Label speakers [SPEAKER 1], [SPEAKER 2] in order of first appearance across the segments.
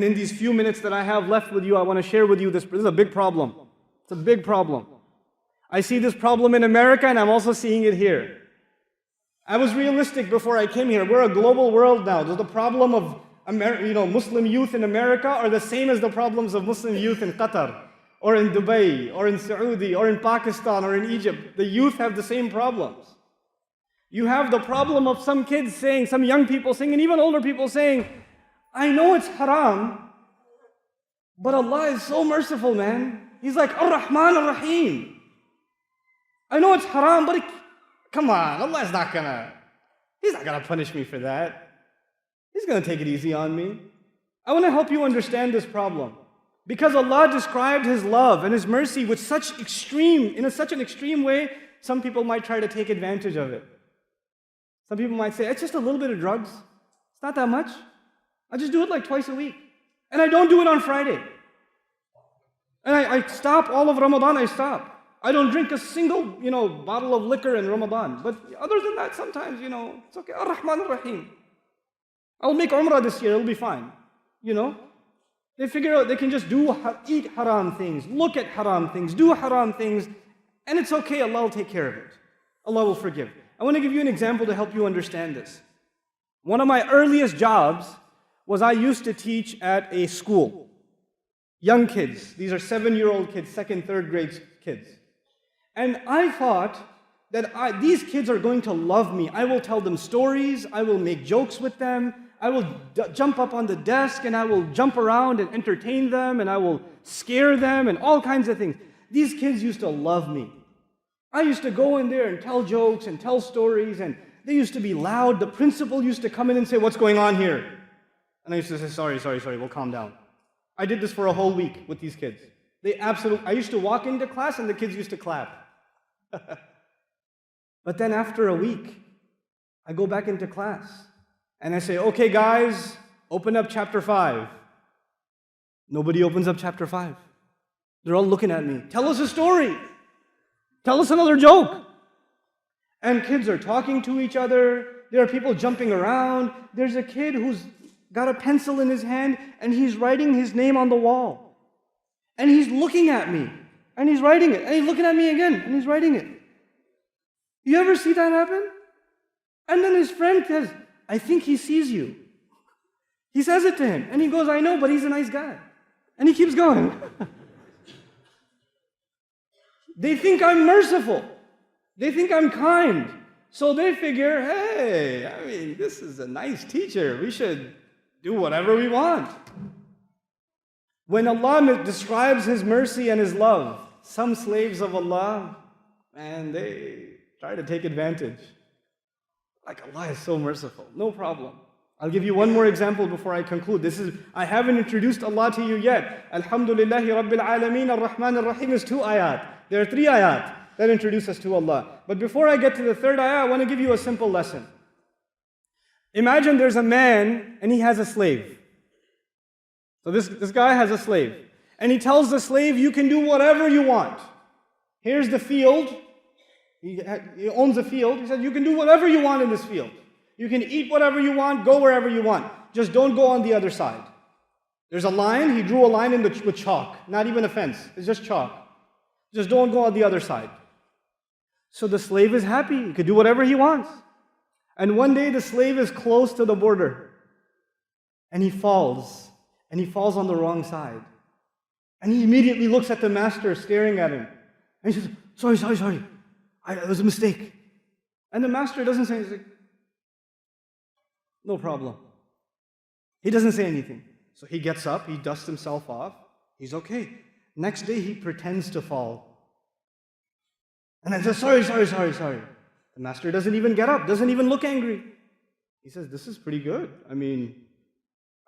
[SPEAKER 1] in these few minutes that I have left with you, I want to share with you this. This is a big problem. It's a big problem. I see this problem in America, and I'm also seeing it here. I was realistic before I came here. We're a global world now. The problem of Muslim youth in America are the same as the problems of Muslim youth in Qatar, or in Dubai, or in Saudi, or in Pakistan, or in Egypt. The youth have the same problems. You have the problem of some kids saying, some young people saying, and even older people saying, I know it's haram, but Allah is so merciful, man. He's like Ar-Rahman Ar-Rahim. I know it's haram, but come on, Allah is He's not gonna punish me for that. He's gonna take it easy on me. I want to help you understand this problem. Because Allah described His love and His mercy with such an extreme way, some people might try to take advantage of it. Some people might say, it's just a little bit of drugs. It's not that much. I just do it like twice a week. And I don't do it on Friday. And I stop all of Ramadan, I stop. I don't drink a single, bottle of liquor in Ramadan. But other than that, sometimes, it's okay. Ar-Rahman Ar-Rahim. I'll make Umrah this year, it'll be fine. They figure out they can just eat haram things, look at haram things, do haram things, and it's okay, Allah will take care of it. Allah will forgive. I want to give you an example to help you understand this. One of my earliest jobs was I used to teach at a school. Young kids, these are 7-year-old kids, 2nd, 3rd grade kids. And I thought that these kids are going to love me. I will tell them stories, I will make jokes with them, I will jump up on the desk and I will jump around and entertain them and I will scare them and all kinds of things. These kids used to love me. I used to go in there and tell jokes and tell stories and they used to be loud. The principal used to come in and say, what's going on here? And I used to say, sorry, we'll calm down. I did this for a whole week with these kids. I used to walk into class and the kids used to clap. But then after a week, I go back into class and I say, okay guys, open up chapter 5. Nobody opens up chapter 5. They're all looking at me. Tell us a story. Tell us another joke. And kids are talking to each other. There are people jumping around. There's a kid who's got a pencil in his hand and he's writing his name on the wall. And he's looking at me and he's writing it. And he's looking at me again and he's writing it. You ever see that happen? And then his friend says, I think he sees you. He says it to him. And he goes, I know, but he's a nice guy. And he keeps going. They think I'm merciful. They think I'm kind. So they figure, hey, this is a nice teacher. We should do whatever we want. When Allah describes His mercy and His love, some slaves of Allah, man, they try to take advantage. Like Allah is so merciful, no problem. I'll give you one more example before I conclude. I haven't introduced Allah to you yet. Alhamdulillahi Rabbil Alameen Ar-Rahman Ar-Rahim is 2 ayat. There are 3 ayat that introduce us to Allah. But before I get to the 3rd ayah, I want to give you a simple lesson. Imagine there's a man and he has a slave. So this guy has a slave. And he tells the slave, you can do whatever you want. Here's the field. He owns a field. He says, you can do whatever you want in this field. You can eat whatever you want, go wherever you want. Just don't go on the other side. There's a line. He drew a line with chalk. Not even a fence. It's just chalk. Just don't go on the other side. So the slave is happy. He could do whatever he wants. And one day the slave is close to the border. And he falls. And he falls on the wrong side. And he immediately looks at the master staring at him. And he says, sorry. It was a mistake. And the master doesn't say anything. No problem. He doesn't say anything. So he gets up, he dusts himself off. He's okay. Next day he pretends to fall. And then says, sorry. The master doesn't even get up, doesn't even look angry. He says, this is pretty good. I mean,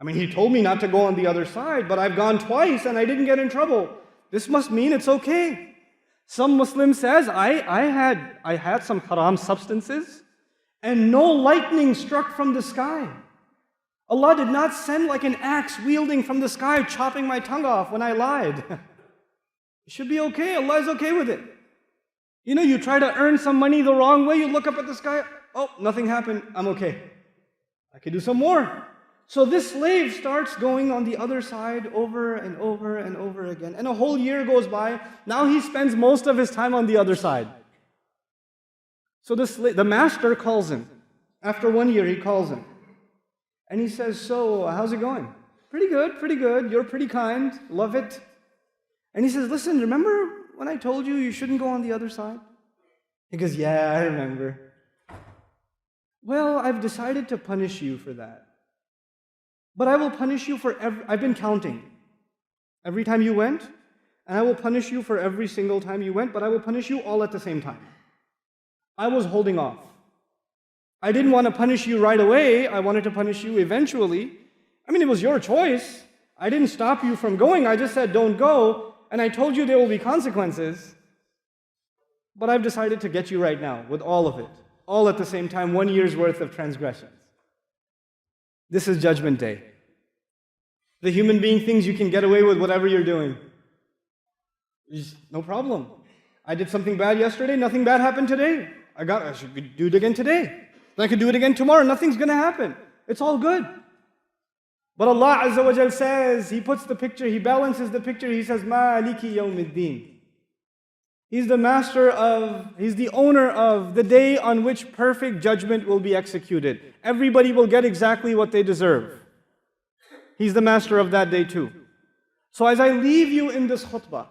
[SPEAKER 1] he told me not to go on the other side, but I've gone twice and I didn't get in trouble. This must mean it's okay. Some Muslim says, I had some haram substances and no lightning struck from the sky. Allah did not send like an axe wielding from the sky, chopping my tongue off when I lied. It should be okay. Allah is okay with it. You try to earn some money the wrong way, you look up at the sky, oh, nothing happened, I'm okay. I can do some more. So this slave starts going on the other side over and over and over again. And a whole year goes by. Now he spends most of his time on the other side. So the master calls him. After 1 year, he calls him. And he says, so, how's it going? Pretty good, pretty good. You're pretty kind. Love it. And he says, listen, remember when I told you shouldn't go on the other side? He goes, yeah, I remember. Well, I've decided to punish you for that. But I will punish you for I've been counting. Every time you went, and I will punish you for every single time you went, but I will punish you all at the same time. I was holding off. I didn't want to punish you right away. I wanted to punish you eventually. I mean, it was your choice. I didn't stop you from going. I just said, don't go. And I told you there will be consequences. But I've decided to get you right now with all of it. All at the same time, 1 year's worth of transgressions. This is Judgment Day. The human being thinks you can get away with whatever you're doing. No problem. I did something bad yesterday, nothing bad happened today. I should do it again today. Then I could do it again tomorrow, nothing's going to happen. It's all good. But Allah Azza wa Jal says, He puts the picture, He balances the picture, He says, Maliki yawmiddin. He's the master of, He's the owner of the day on which perfect judgment will be executed. Everybody will get exactly what they deserve. He's the master of that day too. So as I leave you in this khutbah,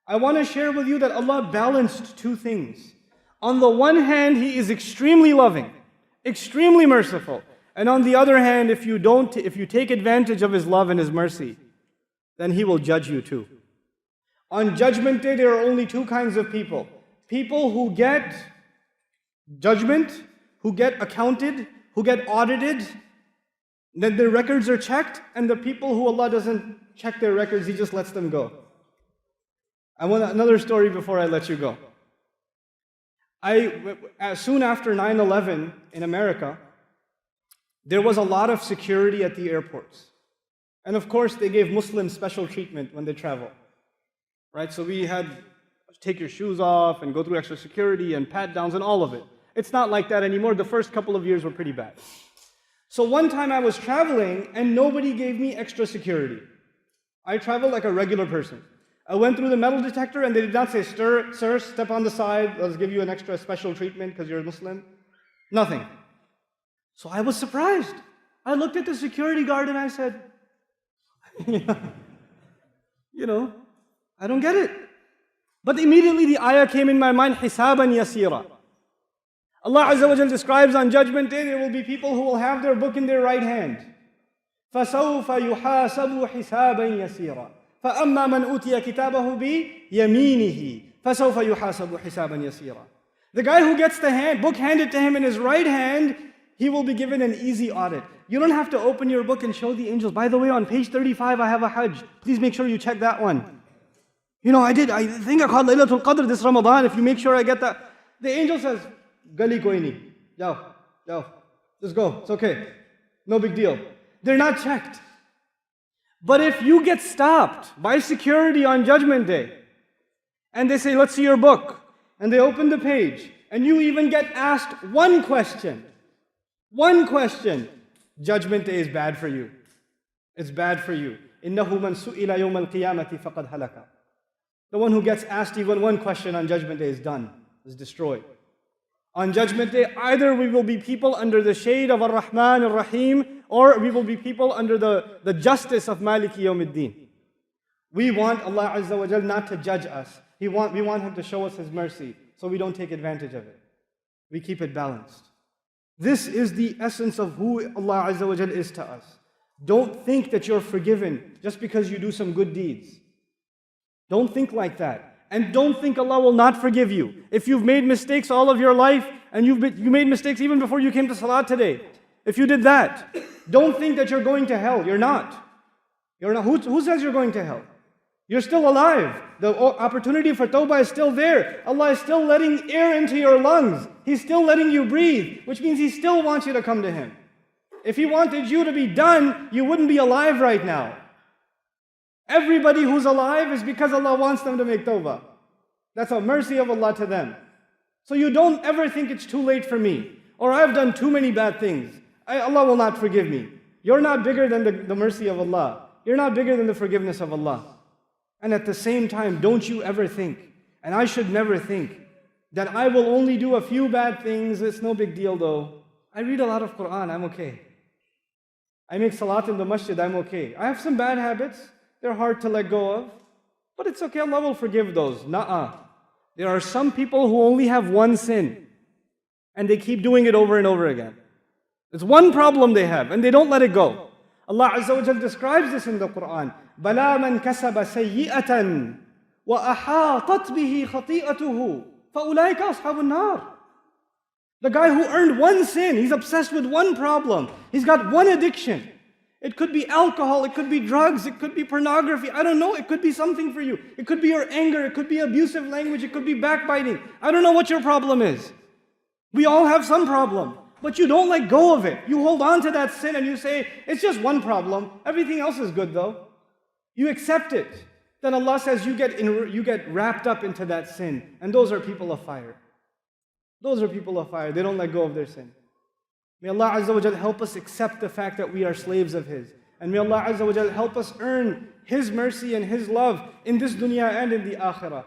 [SPEAKER 1] I want to share with you that Allah balanced two things. On the one hand, He is extremely loving, extremely merciful. And on the other hand, if you take advantage of His love and His mercy, then He will judge you too. On Judgment Day, there are only two kinds of people. People who get judgment, who get accounted, who get audited, that their records are checked, and the people who Allah doesn't check their records, He just lets them go. I want another story before I let you go. Soon after 9/11 in America, there was a lot of security at the airports. And of course, they gave Muslims special treatment when they travel. Right? So we had to take your shoes off and go through extra security and pat-downs and all of it. It's not like that anymore. The first couple of years were pretty bad. So one time I was traveling and nobody gave me extra security. I traveled like a regular person. I went through the metal detector and they did not say, sir, step on the side, let's give you an extra special treatment because you're a Muslim. Nothing. So I was surprised. I looked at the security guard and I said, I don't get it. But immediately the ayah came in my mind, hisaban yasira. Allah Azza wa Jal describes on Judgment Day, there will be people who will have their book in their right hand. فَسَوْفَ يُحَاسَبُ حِسَابًا يَسِيرًا فَأَمَّا مَنْ أُوتِيَ كِتَابَهُ بِيَمِينِهِ فَسَوْفَ يُحَاسَبُ حِسَابًا يَسِيرًا. The guy who gets the book handed to him in his right hand, he will be given an easy audit. You don't have to open your book and show the angels. By the way, on page 35, I have a Hajj. Please make sure you check that one. I think I called Laylatul Qadr this Ramadan. If you make sure I get that. The angel says, Gali koi nahi. Jao. Just go. It's okay. No big deal. They're not checked. But if you get stopped by security on Judgment Day, and they say, let's see your book, and they open the page, and you even get asked one question, Judgment Day is bad for you. It's bad for you. إِنَّهُ مَنْ سُئِلَ يَوْمَ الْقِيَامَةِ فَقَدْ هَلَكَ. The one who gets asked even one question on Judgment Day is done, is destroyed. On Judgment Day, either we will be people under the shade of Ar-Rahman Ar-Rahim, or we will be people under the justice of Maliki Yawmiddin. We want Allah Azza wa Jal not to judge us. We want Him to show us His mercy, so we don't take advantage of it. We keep it balanced. This is the essence of who Allah Azza wa Jal is to us. Don't think that you're forgiven just because you do some good deeds. Don't think like that. And don't think Allah will not forgive you. If you've made mistakes all of your life, and you made mistakes even before you came to Salat today, if you did that, don't think that you're going to hell. You're not. Who says you're going to hell? You're still alive. The opportunity for tawbah is still there. Allah is still letting air into your lungs. He's still letting you breathe, which means He still wants you to come to Him. If He wanted you to be done, you wouldn't be alive right now. Everybody who's alive is because Allah wants them to make tawbah. That's a mercy of Allah to them. So you don't ever think it's too late for me, or I've done too many bad things. Allah will not forgive me. You're not bigger than the mercy of Allah. You're not bigger than the forgiveness of Allah. And at the same time, don't you ever think, and I should never think, that I will only do a few bad things, it's no big deal though. I read a lot of Quran, I'm okay. I make salat in the masjid, I'm okay. I have some bad habits, they're hard to let go of, but it's okay, Allah will forgive those. Nuh-uh. There are some people who only have one sin, and they keep doing it over and over again. It's one problem they have, and they don't let it go. Allah Azza wa Jal describes this in the Quran. بَلَا مَنْ كَسَبَ سَيِّئَةً وَأَحَاطَتْ بِهِ خَطِيئَتُهُ فَأُولَٰئِكَ أَصْحَابُ النَّارِ. The guy who earned one sin, he's obsessed with one problem. He's got one addiction. It could be alcohol, it could be drugs, it could be pornography. I don't know, it could be something for you. It could be your anger, it could be abusive language, it could be backbiting. I don't know what your problem is. We all have some problem. But you don't let go of it. You hold on to that sin and you say, it's just one problem. Everything else is good though. You accept it. Then Allah says you get wrapped up into that sin. And those are people of fire. Those are people of fire. They don't let go of their sin. May Allah Azza wa Jal help us accept the fact that we are slaves of His. And may Allah Azza wa Jal help us earn His mercy and His love in this dunya and in the akhirah.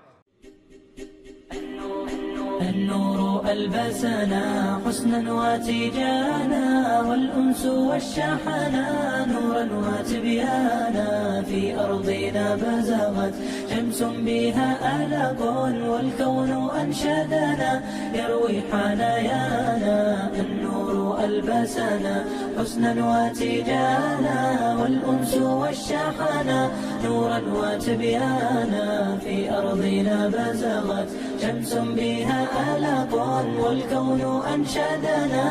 [SPEAKER 2] النور ألبسنا حسنا وتيجانا والأنس والشحنا نورا وتبيانا في أرضنا بزغت شمس بها ألق والكون أنشدنا يروي حنايانا النور ألبسنا حسنا وتيجانا والأنس والشحنا نورا وتبيانا في أرضنا بزغت شمس بها ألق والكون أنشدنا